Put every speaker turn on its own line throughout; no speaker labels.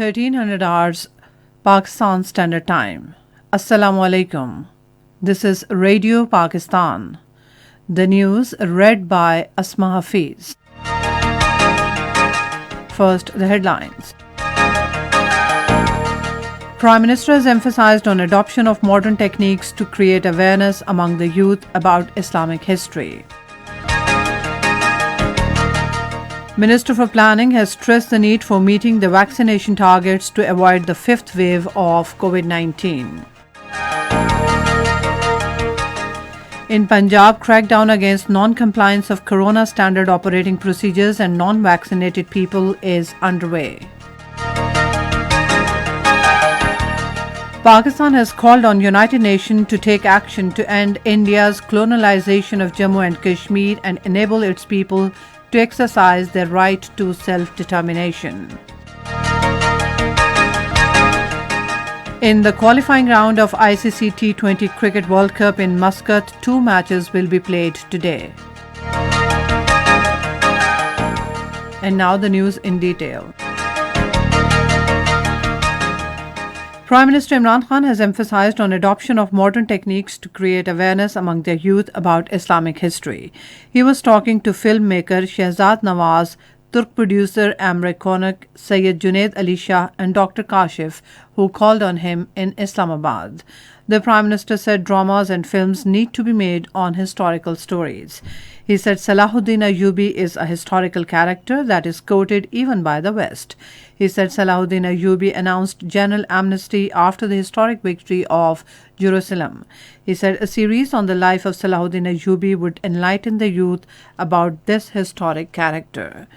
1300 hours Pakistan Standard Time. Assalamu alaikum. This is Radio Pakistan. The news read by Asma Hafiz. First, the headlines. Prime Minister has emphasized on adoption of modern techniques to create awareness among the youth about Islamic history. Minister for Planning has stressed the need for meeting the vaccination targets to avoid the fifth wave of COVID-19. In Punjab, crackdown against non-compliance of Corona standard operating procedures and non-vaccinated people is underway. Pakistan has called on United Nations to take action to end India's colonialization of Jammu and Kashmir and enable its people to exercise their right to self-determination. In the qualifying round of ICC T20 Cricket World Cup in Muscat, 2 matches will be played today. And now the news in detail. Prime Minister Imran Khan has emphasized on adoption of modern techniques to create awareness among their youth about Islamic history. He was talking to filmmaker Shehzad Nawaz, Turk producer Amre Konak, Sayyid Junaid Ali Shah and Dr. Kashif, who called on him in Islamabad. The Prime Minister said dramas and films need to be made on historical stories. He said Salahuddin Ayyubi is a historical character that is quoted even by the West. He said Salahuddin Ayyubi announced general amnesty after the historic victory of Jerusalem. He said a series on the life of Salahuddin Ayyubi would enlighten the youth about this historic character.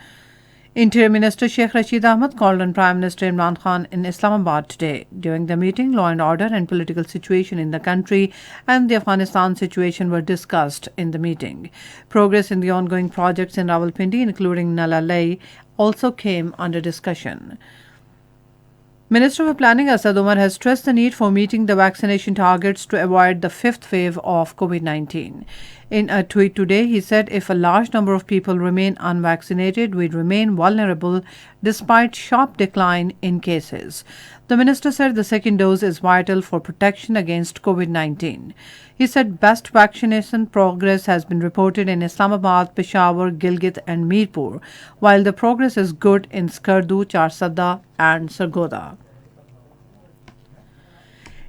Interior Minister Sheikh Rashid Ahmad called on Prime Minister Imran Khan in Islamabad today. During the meeting, law and order and political situation in the country and the Afghanistan situation were discussed in the meeting. Progress in the ongoing projects in Rawalpindi, including Nala Leh, also came under discussion. Minister for Planning Asad Umar has stressed the need for meeting the vaccination targets to avoid the fifth wave of COVID-19. In a tweet today, he said if a large number of people remain unvaccinated, we remain vulnerable despite sharp decline in cases. The minister said the second dose is vital for protection against COVID-19. He said best vaccination progress has been reported in Islamabad, Peshawar, Gilgit and Mirpur, while the progress is good in Skardu, Charsadda and Sargodha.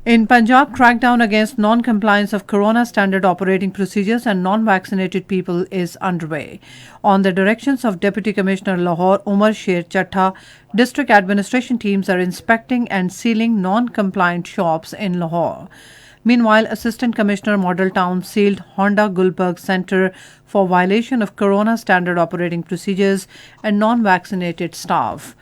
In Punjab, crackdown against non-compliance of Corona standard operating procedures and non-vaccinated people is underway. On the directions of Deputy Commissioner Lahore Umar Sher Chattha, district administration teams are inspecting and sealing non-compliant shops in Lahore. Meanwhile, Assistant Commissioner Model Town sealed Honda Gulberg Centre for violation of Corona standard operating procedures and non-vaccinated staff.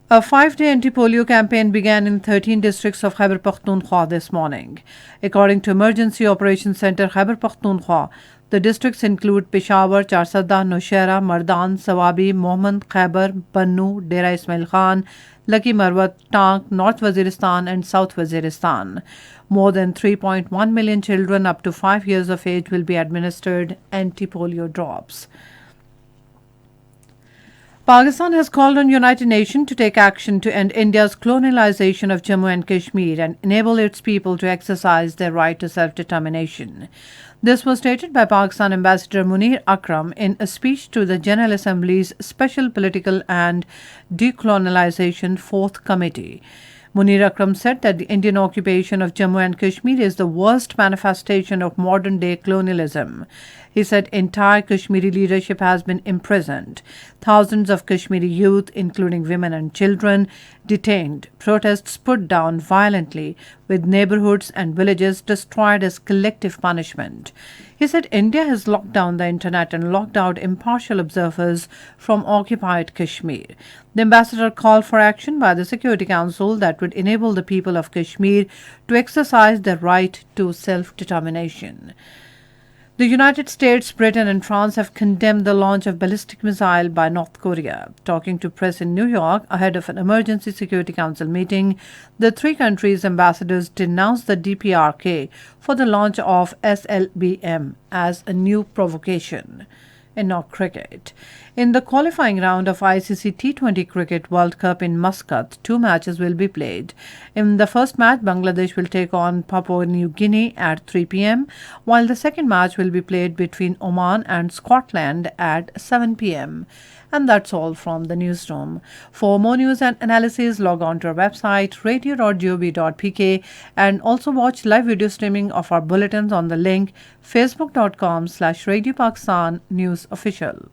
A 5-day anti-polio campaign began in 13 districts of Khyber Pakhtunkhwa this morning. According to Emergency Operations Center Khyber Pakhtunkhwa, the districts include Peshawar, Charsadda, Nowshera, Mardan, Sawabi, Mohmand, Khyber, Bannu, Dera Ismail Khan, Lucky Marwat, Tank, North Waziristan and South Waziristan. More than 3.1 million children up to 5 years of age will be administered anti-polio drops. Pakistan has called on United Nations to take action to end India's colonialization of Jammu and Kashmir and enable its people to exercise their right to self-determination. This was stated by Pakistan Ambassador Munir Akram in a speech to the General Assembly's Special Political and Decolonization Fourth Committee. Munir Akram said that the Indian occupation of Jammu and Kashmir is the worst manifestation of modern-day colonialism. He said entire Kashmiri leadership has been imprisoned. Thousands of Kashmiri youth, including women and children, detained. Protests put down violently, with neighborhoods and villages destroyed as collective punishment. He said India has locked down the internet and locked out impartial observers from occupied Kashmir. The ambassador called for action by the Security Council that would enable the people of Kashmir to exercise their right to self-determination. The United States, Britain and France have condemned the launch of ballistic missile by North Korea. Talking to press in New York ahead of an emergency Security Council meeting, the three countries' ambassadors denounced the DPRK for the launch of SLBM as a new provocation. In now cricket. In the qualifying round of ICC T20 Cricket World Cup in Muscat, two matches will be played. In the first match, Bangladesh will take on Papua New Guinea at 3 p.m., while the second match will be played between Oman and Scotland at 7 p.m. And that's all from the newsroom. For more news and analysis, log on to our website radio.gov.pk and also watch live video streaming of our bulletins on the link facebook.com/Radio Pakistan News Official.